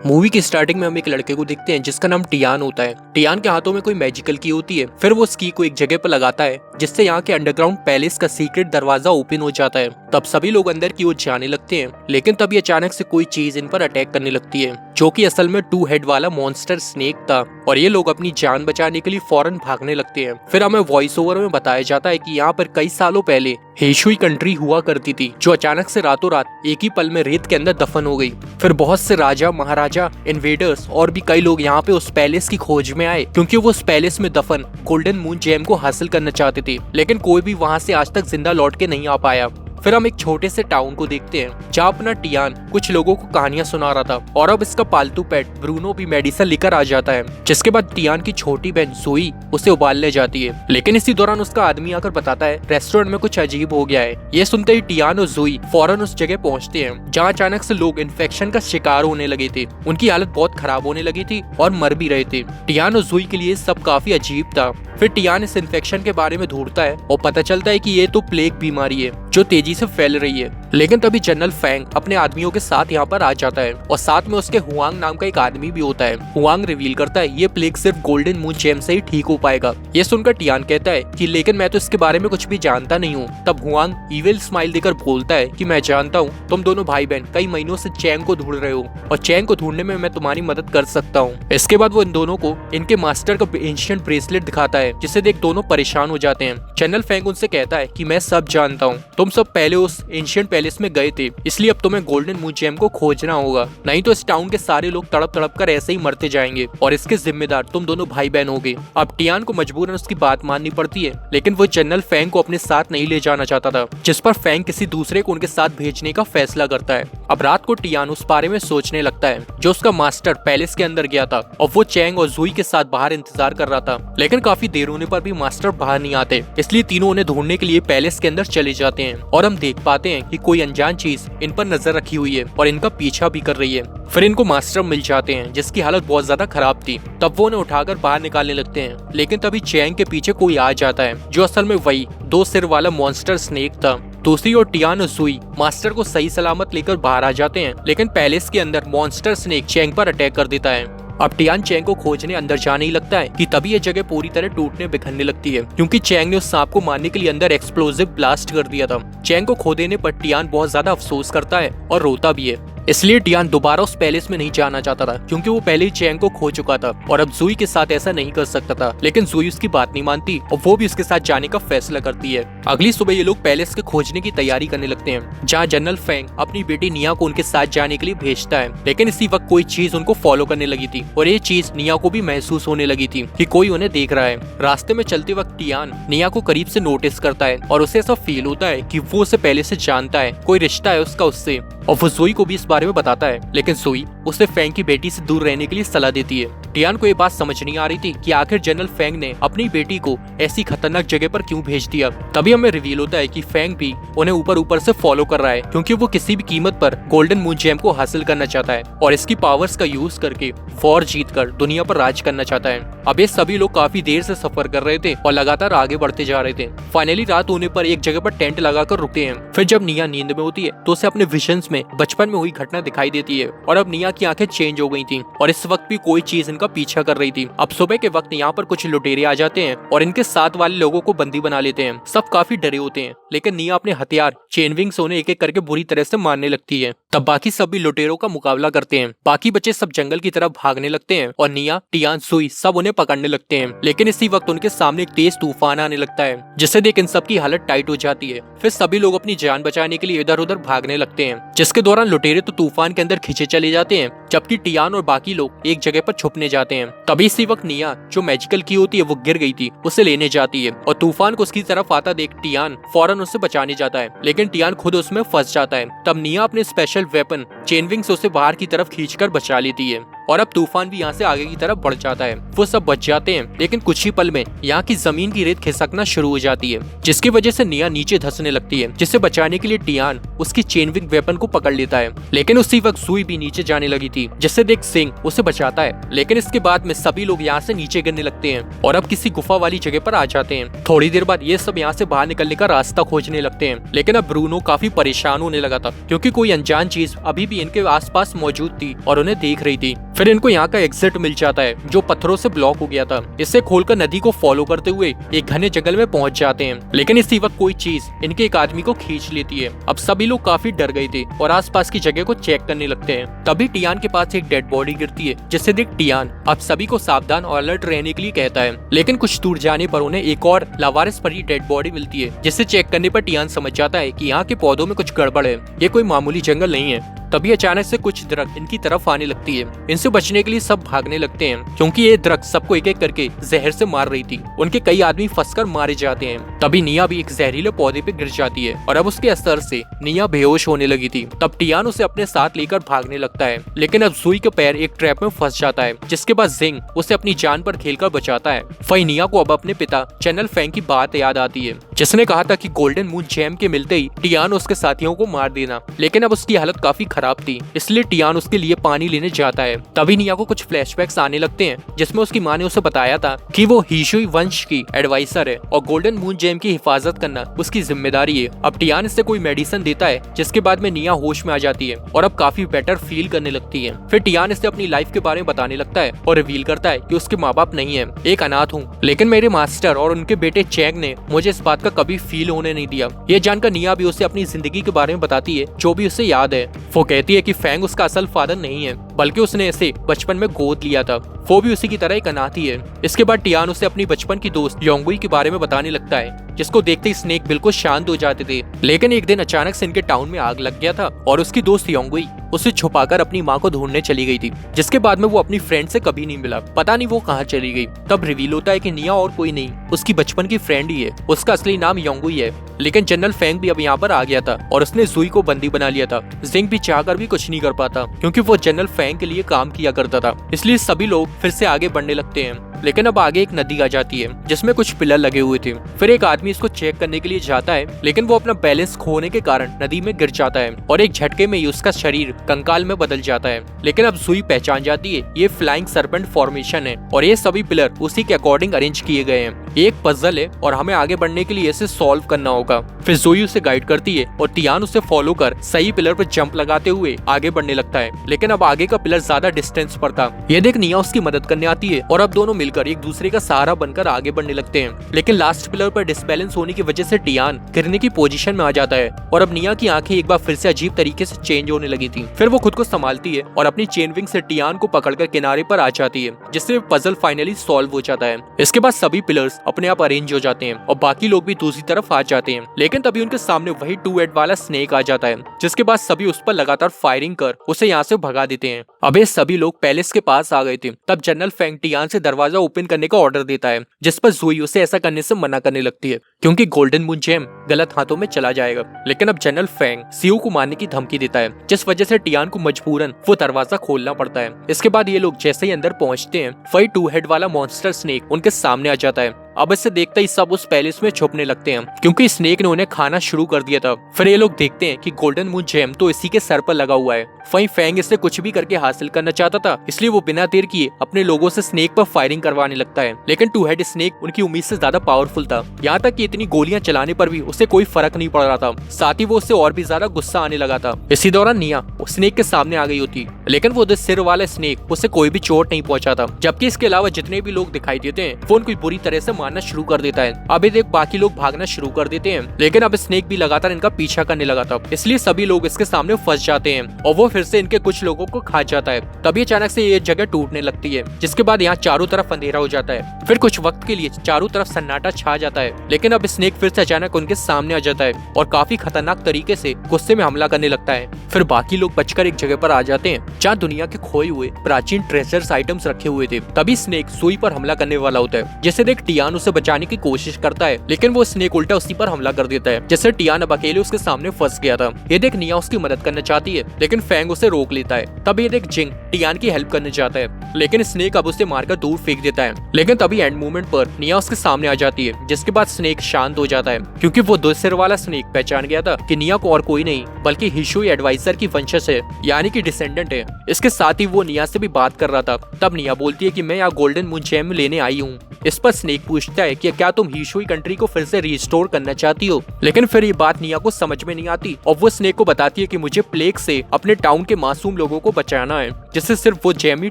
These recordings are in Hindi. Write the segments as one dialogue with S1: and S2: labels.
S1: मूवी की स्टार्टिंग में हम एक लड़के को देखते हैं जिसका नाम टियान होता है। टियान के हाथों में कोई मैजिकल की होती है। फिर वो उस की को एक जगह पर लगाता है जिससे यहाँ के अंडरग्राउंड पैलेस का सीक्रेट दरवाजा ओपन हो जाता है। तब सभी लोग अंदर की ओर जाने लगते हैं, लेकिन तभी अचानक से कोई चीज इन पर अटैक करने लगती है, जो कि असल में 2 हेड वाला मॉन्स्टर स्नेक था। और ये लोग अपनी जान बचाने के लिए फौरन भागने लगते हैं। फिर हमें वॉइस ओवर में बताया जाता है कि यहाँ पर कई सालों पहले हेशुई कंट्री हुआ करती थी, जो अचानक से रातों रात एक ही पल में रेत के अंदर दफन हो गई। फिर बहुत से राजा, महाराजा, इन्वेडर्स और भी कई लोग यहाँ पे उस पैलेस की खोज में आए, क्योंकि वो उस पैलेस में दफन गोल्डन मून जेम को हासिल करना चाहते थे, लेकिन कोई भी वहाँ से आज तक जिंदा लौट के नहीं आ पाया। फिर हम एक छोटे से टाउन को देखते हैं जहाँ अपना टियान कुछ लोगों को कहानियां सुना रहा था, और अब इसका पालतू पेट ब्रूनो भी मेडिसिन लेकर आ जाता है, जिसके बाद टियान की छोटी बहन जोई उसे उबालने जाती है। लेकिन इसी दौरान उसका आदमी आकर बताता है रेस्टोरेंट में कुछ अजीब हो गया है। ये सुनते ही टियान और जोई फौरन उस जगह पहुंचते हैं जहाँ अचानक से लोग इन्फेक्शन का शिकार होने लगे थे। उनकी हालत बहुत खराब होने लगी थी और मर भी रहे थे। टियान और जोई के लिए सब काफी अजीब था। फिर टियान इस इन्फेक्शन के बारे में ढूंढता है और पता चलता है कि ये तो प्लेग बीमारी है जो तेजी से फैल रही है। लेकिन तभी जनरल फैंग अपने आदमियों के साथ यहाँ पर आ जाता है, और साथ में उसके हुआंग नाम का एक आदमी भी होता है। हुआंग रिवील करता है ये प्लेग सिर्फ गोल्डन मून जेम से ही ठीक हो पाएगा। ये सुनकर टियान कहता है कि लेकिन मैं तो इसके बारे में कुछ भी जानता नहीं हूँ। तब हुआंग इविल स्माइल देकर बोलता है कि मैं जानता हूँ तुम दोनों भाई बहन कई महीनों से चैंग को ढूंढ रहे हो, और चैंग को ढूंढने में मैं तुम्हारी मदद कर सकता हूँ। इसके बाद वो इन दोनों को इनके मास्टर का एंशिएंट ब्रेसलेट दिखाता है, जिसे देख दोनों परेशान हो जाते हैं। जनरल फैंग उनसे कहता है कि मैं सब जानता हूँ, तुम सब पहले उस एंशिएंट पैलेस में गए थे, इसलिए अब तुम्हें गोल्डन मून जेम को खोजना होगा, नहीं तो इस टाउन के सारे लोग तड़प तड़प कर ऐसे ही मरते जाएंगे, और इसके जिम्मेदार तुम दोनों भाई बहन होगे। अब टियान को मजबूरन उसकी बात माननी पड़ती है, लेकिन वो जनरल फैंग को अपने साथ नहीं ले जाना चाहता था, जिस पर फैंग किसी दूसरे को उनके साथ भेजने का फैसला करता है। अब रात को टियान उस बारे में सोचने लगता है जो उसका मास्टर पैलेस के अंदर गया था, और वो चैंग और जोई के साथ बाहर इंतजार कर रहा था। लेकिन काफी देर होने पर भी मास्टर बाहर नहीं आते, इसलिए तीनों उन्हें ढूंढने के लिए पैलेस के अंदर चले जाते हैं, और हम देख पाते हैं कि कोई अनजान चीज इन पर नजर रखी हुई है और इनका पीछा भी कर रही है। फिर इनको मास्टर मिल जाते हैं जिसकी हालत बहुत ज्यादा खराब थी। तब वो उन्हें उठाकर बाहर निकालने लगते हैं, लेकिन तभी चैंग के पीछे कोई आ जाता है जो असल में वही 2 सिर वाला मॉन्स्टर स्नेक था। दूसरी ओर टियान और सुई मास्टर को सही सलामत लेकर बाहर आ जाते हैं, लेकिन पैलेस के अंदर मॉन्स्टर स्नेक चैंग पर अटैक कर देता है। अब टियान चैंग को खोजने अंदर जाने ही लगता है कि तभी ये जगह पूरी तरह टूटने बिखरने लगती है, क्योंकि चैंग ने उस सांप को मारने के लिए अंदर एक्सप्लोसिव ब्लास्ट कर दिया था। चैंग को खो देने पर टियान बहुत ज्यादा अफसोस करता है और रोता भी है। इसलिए टियान दोबारा उस पैलेस में नहीं जाना चाहता था, क्योंकि वो पहले ही चैंग को खो चुका था और अब जुई के साथ ऐसा नहीं कर सकता था। लेकिन जुई उसकी बात नहीं मानती और वो भी उसके साथ जाने का फैसला करती है। अगली सुबह ये लोग पैलेस के खोजने की तैयारी करने लगते हैं, जहाँ जनरल फैंग अपनी बेटी निया को उनके साथ जाने के लिए भेजता है। लेकिन इसी वक्त कोई चीज उनको फॉलो करने लगी थी, और ये चीज निया को भी महसूस होने लगी थी कि कोई उन्हें देख रहा है। रास्ते में चलते वक्त टियान निया को करीब से नोटिस करता है, और उसे ऐसा फील होता है कि वो उसे पहले से जानता है, कोई रिश्ता है उसका उससे, और वो जोई को भी इस बारे में बताता है। लेकिन जोई उसे फैंग की बेटी से दूर रहने के लिए सलाह देती है। टियान को ये बात समझ नहीं आ रही थी कि आखिर जनरल फैंग ने अपनी बेटी को ऐसी खतरनाक जगह पर क्यों भेज दिया। तभी हमें रिवील होता है कि फैंग भी उन्हें ऊपर ऊपर से फॉलो कर रहा है, क्योंकि वो किसी भी कीमत पर गोल्डन मून जेम को हासिल करना चाहता है और इसकी पावर्स का यूज करके वॉर जीतकर दुनिया पर राज करना चाहता है। अब ये सभी लोग काफी देर से सफर कर रहे थे और लगातार आगे बढ़ते जा रहे थे। फाइनली रात होने पर एक जगह पर टेंट लगाकर रुकते हैं। फिर जब निया नींद में होती है तो उसे अपने विजन्स में बचपन में हुई घटना दिखाई देती है, और अब निया की आंखें चेंज हो गई थी और इस वक्त भी कोई चीज इनका पीछा कर रही थी। अब सुबह के वक्त यहाँ पर कुछ लुटेरे आ जाते हैं और इनके साथ वाले लोगों को बंदी बना लेते हैं। सब काफी डरे होते हैं, लेकिन निया अपने हथियार चेनविंग से उन्हें एक एक करके बुरी तरह से मारने लगती है। तब बाकी सभी लुटेरों का मुकाबला करते हैं। बाकी बच्चे सब जंगल की तरफ भागने लगते हैं और निया, टियान, सुई सब उन्हें पकड़ने लगते हैं। लेकिन इसी वक्त उनके सामने एक तेज तूफान आने लगता है, जिसे देख इन सब की हालत टाइट हो जाती है। फिर सभी लोग अपनी जान बचाने के लिए इधर उधर भागने लगते हैं, जिसके दौरान लुटेरे तो तूफान के अंदर खींचे चले जाते हैं, जबकि टियान और बाकी लोग एक जगह पर छुपने जाते हैं। तभी इसी वक्त निया, जो मैजिकल की होती है, वो गिर गई थी, उसे लेने जाती है, और तूफान को उसकी तरफ आता देख टियान फौरन उसे बचाने जाता है, लेकिन टियान खुद उसमें फंस जाता है। तब निया अपने स्पेशल वेपन चेनविंग से उसे बाहर की तरफ खींचकर बचा लेती है, और अब तूफान भी यहाँ से आगे की तरफ बढ़ जाता है। वो सब बच जाते हैं, लेकिन कुछ ही पल में यहाँ की जमीन की रेत खिसकना शुरू हो जाती है, जिसकी वजह से निया नीचे धंसने लगती है, जिसे बचाने के लिए टियान उसकी चेनविंग वेपन को पकड़ लेता है। लेकिन उसी वक्त सुई भी नीचे जाने लगी थी, जिससे देख सिंह उसे बचाता है। लेकिन इसके बाद में सभी लोग यहाँ से नीचे गिरने लगते हैं और अब किसी गुफा वाली जगह पर आ जाते हैं। थोड़ी देर बाद ये सब यहाँ से बाहर निकलने का रास्ता खोजने लगते हैं, लेकिन अब ब्रूनो काफी परेशान होने लगा था, क्योंकि कोई अनजान चीज अभी भी इनके आसपास मौजूद थी और उन्हें देख रही थी। फिर इनको यहाँ का एग्जिट मिल जाता है, जो पत्थरों से ब्लॉक हो गया था। इसे खोलकर नदी को फॉलो करते हुए एक घने जंगल में पहुंच जाते हैं, लेकिन इसी वक्त कोई चीज इनके एक आदमी को खींच लेती है। अब सभी लोग काफी डर गए थे और आसपास की जगह को चेक करने लगते हैं। तभी टियान के पास एक डेड बॉडी गिरती है, जिससे देख टियान अब सभी को सावधान और अलर्ट रहने के लिए कहता है। लेकिन कुछ दूर जाने पर उन्हें एक और लावारिस भरी डेड बॉडी मिलती है, जिसे चेक करने पर टियान समझ जाता है कि यहाँ के पौधों में कुछ गड़बड़ है, ये कोई मामूली जंगल नहीं है। तभी अचानक से कुछ दरख्त इनकी तरफ आने लगती है। इनसे बचने के लिए सब भागने लगते हैं, क्योंकि ये दरख्त सबको एक एक करके जहर से मार रही थी। उनके कई आदमी फंसकर मारे जाते हैं। तभी निया भी एक जहरीले पौधे पे गिर जाती है और अब उसके असर से निया बेहोश होने लगी थी। तब टियान उसे अपने साथ लेकर भागने लगता है, लेकिन अब सुई का पैर एक ट्रैप में फंस जाता है, जिसके बाद जिंग उसे अपनी जान पर खेलकर बचाता है। वहीं निया को अब अपने पिता चैनल फैंग की बात याद आती है, जिसने कहा था कि गोल्डन मून जैम के मिलते ही टियान उसके साथियों को मार देना। लेकिन अब उसकी हालत काफी खराब थी, इसलिए टियान उसके लिए पानी लेने जाता है। तभी निया को कुछ फ्लैशबैक्स आने लगते हैं, जिसमें उसकी माँ ने उसे बताया था कि वो हीशुई वंश की एडवाइजर है और गोल्डन मून जैम की हिफाजत करना उसकी जिम्मेदारी है। अब टियान इससे कोई मेडिसिन देता है, जिसके बाद में निया होश में आ जाती है और अब काफी बेटर फील करने लगती है। फिर टियान इससे अपनी लाइफ के बारे में बताने लगता है और रिवील करता है कि उसके माँ बाप नहीं है, एक अनाथ हूँ। लेकिन मेरे मास्टर और उनके बेटे चैंग ने मुझे इस बात का कभी फील होने नहीं दिया। ये जानकर निया भी उसे अपनी जिंदगी के बारे में बताती है, जो भी उसे याद है। वो कहती है कि फैंग उसका असल फादर नहीं है, बल्कि उसने इसे बचपन में गोद लिया था। वो भी उसी की तरह एक अनाथ ही है। इसके बाद टियान उसे अपनी बचपन की दोस्त योंगुई के बारे में बताने लगता है, जिसको देखते ही स्नेक बिल्कुल शांत हो जाते थे। लेकिन एक दिन अचानक से इनके टाउन में आग लग गया था और उसकी दोस्त योंगुई उसे छुपाकर अपनी माँ को ढूंढने चली गई थी, जिसके बाद में वो अपनी फ्रेंड से कभी नहीं मिला। पता नहीं वो कहाँ चली गई। तब रिवील होता है कि निया और कोई नहीं, उसकी बचपन की फ्रेंड ही है। उसका असली नाम योंगुई है। लेकिन जनरल फैंग भी अब यहाँ पर आ गया था और उसने जुई को बंदी बना लिया था। जिंग भी चाहकर भी कुछ नहीं कर पाता, क्योंकि वो जनरल फैंग के लिए काम किया करता था। इसलिए सभी लोग फिर से आगे बढ़ने लगते हैं। लेकिन अब आगे एक नदी आ जाती है, जिसमें कुछ पिलर लगे हुए थे। फिर एक आदमी इसको चेक करने के लिए जाता है, लेकिन वो अपना बैलेंस खोने के कारण नदी में गिर जाता है और एक झटके में ही उसका शरीर कंकाल में बदल जाता है। लेकिन अब जुई पहचान जाती है ये फ्लाइंग सर्पेंट फॉर्मेशन है और ये सभी पिलर उसी के अकॉर्डिंग अरेंज किए गए हैं। एक पजल है और हमें आगे बढ़ने के लिए इसे सॉल्व करना होगा। फिर जुई उसे गाइड करती है और टियान उसे फॉलो कर सही पिलर पर जंप लगाते हुए आगे बढ़ने लगता है। लेकिन अब आगे का पिलर ज्यादा डिस्टेंस पर था। ये देख निया उसकी मदद करने आती है और अब दोनों मिलकर एक दूसरे का सहारा बनकर आगे बढ़ने लगते हैं। लेकिन लास्ट पिलर पर डिसबैलेंस होने की वजह से टियान गिरने की पोजीशन में आ जाता है और अब निया की आंखें एक बार फिर से अजीब तरीके से चेंज होने लगी थी। फिर वो खुद को संभालती है और अपनी चेन विंग से टियान को पकड़कर किनारे पर आ जाती है, जिससे पजल फाइनली सॉल्व हो जाता है। इसके बाद सभी पिलर्स अपने आप अरेंज हो जाते हैं और बाकी लोग भी दूसरी तरफ आ जाते हैं। लेकिन तभी उनके सामने वही 2 हेड वाला स्नेक आ जाता है, जिसके बाद सभी उस पर लगातार फायरिंग कर उसे यहाँ से भगा देते हैं। अब ये सभी लोग पैलेस के पास आ गए थे। तब जनरल फैंग टियान से दरवाजा ओपन करने का ऑर्डर देता है, जिस पर जुई उसे ऐसा करने से मना करने लगती है, क्योंकि गोल्डन मून जेम गलत हाथों में चला जाएगा। लेकिन अब जनरल फैंग सियो को मारने की धमकी देता है, जिस वजह से टियान को मजबूरन वो दरवाजा खोलना पड़ता है। इसके बाद ये लोग जैसे ही अंदर पहुंचते हैं, वही 2 हेड वाला मॉन्स्टर स्नेक उनके सामने आ जाता है। अब इसे देखते ही सब उस पैलेस में छुपने लगते हैं, क्योंकि स्नेक ने उन्हें खाना शुरू कर दिया था। फिर ये लोग देखते हैं कि गोल्डन मून जेम तो इसी के सर पर लगा हुआ है। वहीं फैंग इससे कुछ भी करके हासिल करना चाहता था, इसलिए वो बिना देर किए अपने लोगों से स्नेक पर फायरिंग करवाने लगता है। लेकिन 2 हेड स्नेक उनकी उम्मीद से ज्यादा पावरफुल था। यहाँ तक कि इतनी गोलियां चलाने पर भी उसे कोई फर्क नहीं पड़ रहा था। साथ ही वो उससे और भी ज्यादा गुस्सा आने लगा था। इसी दौरान निया स्नेक के सामने आ गई होती, लेकिन वो सिर वाला स्नेक उसे कोई भी चोट नहीं पहुंचा था। जबकि इसके अलावा जितने भी लोग दिखाई देते हैं वो उनको बुरी तरह से मारना शुरू कर देता है। अब देख बाकी लोग भागना शुरू कर देते हैं, लेकिन अब स्नेक भी लगातार इनका पीछा करने लगा था, इसलिए सभी लोग इसके सामने फंस जाते हैं और वो फिर से इनके कुछ लोगों को खा जाता है। तभी अचानक से ये जगह टूटने लगती है, जिसके बाद यहाँ चारों तरफ अंधेरा हो जाता है। फिर कुछ वक्त के लिए चारों तरफ सन्नाटा छा जाता है, लेकिन अब स्नेक फिर से अचानक उनके सामने आ जाता है और काफी खतरनाक तरीके से गुस्से में हमला करने लगता है। फिर बाकी लोग बचकर एक जगह पर आ जाते हैं जहाँ दुनिया के खोए हुए प्राचीन ट्रेजर्स आइटम्स रखे हुए थे। तभी स्नेक सुई पर हमला करने वाला होता है, जिसे देख टियान टियान उसे बचाने की कोशिश करता है, लेकिन वो स्नेक उल्टा उसी पर हमला कर देता है, जिससे टियान अब अकेले उसके सामने फंस गया था। ये देख निया उसकी मदद करना चाहती है, लेकिन फैंग उसे रोक लेता है। तब ये देख जिंग टियान की हेल्प करने जाता है, लेकिन स्नेक अब उसे मारकर दूर फेंक देता है। लेकिन तभी एंड मोमेंट पर निया उसके सामने आ जाती है, जिसके बाद स्नेक शांत हो जाता है, क्योंकि वो 2 सिर वाला स्नेक पहचान गया था कि निया को और कोई नहीं बल्कि हिशुई एडवाइजर की वंशज है, यानी कि डिसेंडेंट है। इसके साथ ही वो निया से भी बात कर रहा था। तब निया बोलती है कि मैं यहाँ गोल्डन मून जेम लेने आई हूँ। इस पर स्नेक पूछता है कि क्या तुम हिशुई कंट्री को फिर से रिस्टोर करना चाहती हो, लेकिन फिर ये बात निया को समझ में नहीं आती और वो स्नेक को बताती है कि मुझे प्लेग से अपने टाउन के मासूम लोगों को बचाना है, जिससे सिर्फ वो जेम ही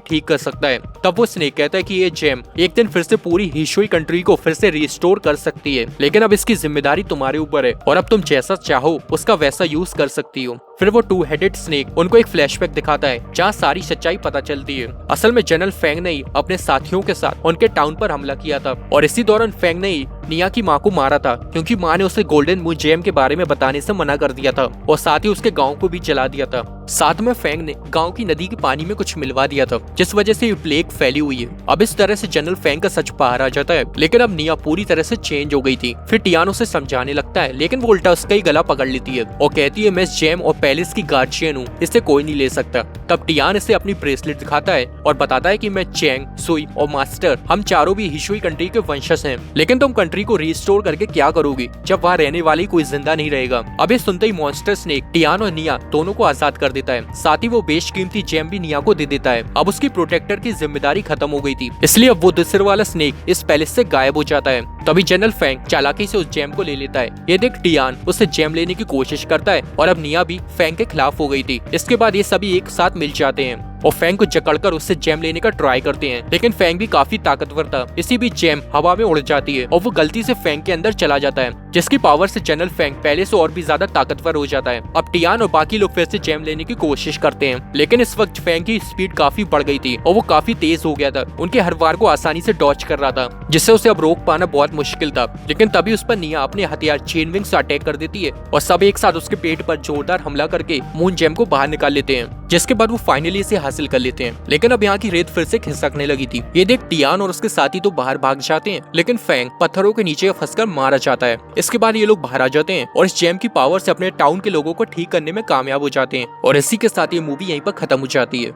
S1: ठीक कर सकता है। तब वो स्नेक कहता है कि ये जेम एक दिन फिर से पूरी हिशुई कंट्री को फिर से रिस्टोर कर सकती है, लेकिन अब इसकी जिम्मेदारी तुम्हारे ऊपर है और अब तुम जैसा चाहो उसका वैसा यूज कर सकती हो। फिर वो 2 हेडेड स्नेक उनको एक फ्लैशबैक दिखाता है, जहाँ सारी सच्चाई पता चलती है। असल में जनरल फैंग ने ही अपने साथियों के साथ उनके टाउन पर हमला किया था और इसी दौरान फैंग ने ही निया की माँ को मारा था, क्योंकि माँ ने उसे गोल्डन मून जेम के बारे में बताने से मना कर दिया था और साथ ही उसके गाँव को भी जला दिया था। साथ में फैंग ने गांव की नदी के पानी में कुछ मिलवा दिया था, जिस वजह से ये प्लेग फैली हुई है। अब इस तरह से जनरल फैंग का सच बाहर आ जाता है, लेकिन अब निया पूरी तरह से चेंज हो गई थी। फिर टियान उसे समझाने लगता है, लेकिन वो उल्टा उसका ही गला पकड़ लेती है और कहती है मैं इस जेम और पैलेस की गार्जियन हूँ, इससे कोई नहीं ले सकता। तब टियान इसे अपनी ब्रेसलेट दिखाता है और बताता है कि मैं चैंग, सुई और मास्टर हम चारों भी हिशुई कंट्री के वंशज हैं, लेकिन तुम कंट्री को रिस्टोर करके क्या करोगी जब वहाँ रहने वाली कोई जिंदा नहीं रहेगा। अब ये सुनते ही मॉन्स्टर स्नेक टियान और निया दोनों को आजाद कर देता है, साथ ही वो बेशकीमती जेम भी निया को दे देता है। अब उसकी प्रोटेक्टर की जिम्मेदारी खत्म हो गई थी, इसलिए अब वो 2 सिर वाला स्नेक इस पैलेस से गायब हो जाता है। तभी जनरल फैंग चालाकी से उस जेम को ले लेता है। ये देख टियान उससे जेम लेने की कोशिश करता है और अब निया भी फैंग के खिलाफ हो गई थी। इसके बाद ये सभी एक साथ मिल जाते हैं और फैंग को जकड़कर उससे जेम लेने का ट्राई करते हैं, लेकिन फैंग भी काफी ताकतवर था। इसी बीच जेम हवा में उड़ जाती है और वो गलती से फैंग के अंदर चला जाता है, जिसकी पावर से जनरल फैंग पहले से और भी ज्यादा ताकतवर हो जाता है। अब टियान और बाकी लोग फिर से जेम लेने की कोशिश करते हैं, लेकिन इस वक्त फैंग की स्पीड काफी बढ़ गई थी और वो काफी तेज हो गया था। उनके हर वार को आसानी से डॉच कर रहा था, जिससे उसे अब रोक पाना बहुत मुश्किल था। लेकिन तभी उस पर निया अपने हथियार चेन विंग से अटैक कर देती है और सब एक साथ उसके पेट पर जोरदार हमला करके मून जेम को बाहर निकाल लेते हैं, जिसके बाद वो फाइनली इसे हासिल कर लेते हैं। लेकिन अब यहाँ की रेत फिर से खिसकने लगी थी। ये देख टियान और उसके साथी तो बाहर भाग जाते हैं, लेकिन फैंग पत्थरों के नीचे फंसकर मारा जाता है। इसके बाद ये लोग बाहर आ जाते हैं और इस जेम की पावर से अपने टाउन के लोगों को ठीक करने में कामयाब हो जाते हैं और इसी के साथ ये मूवी यहीं पर खत्म हो जाती है।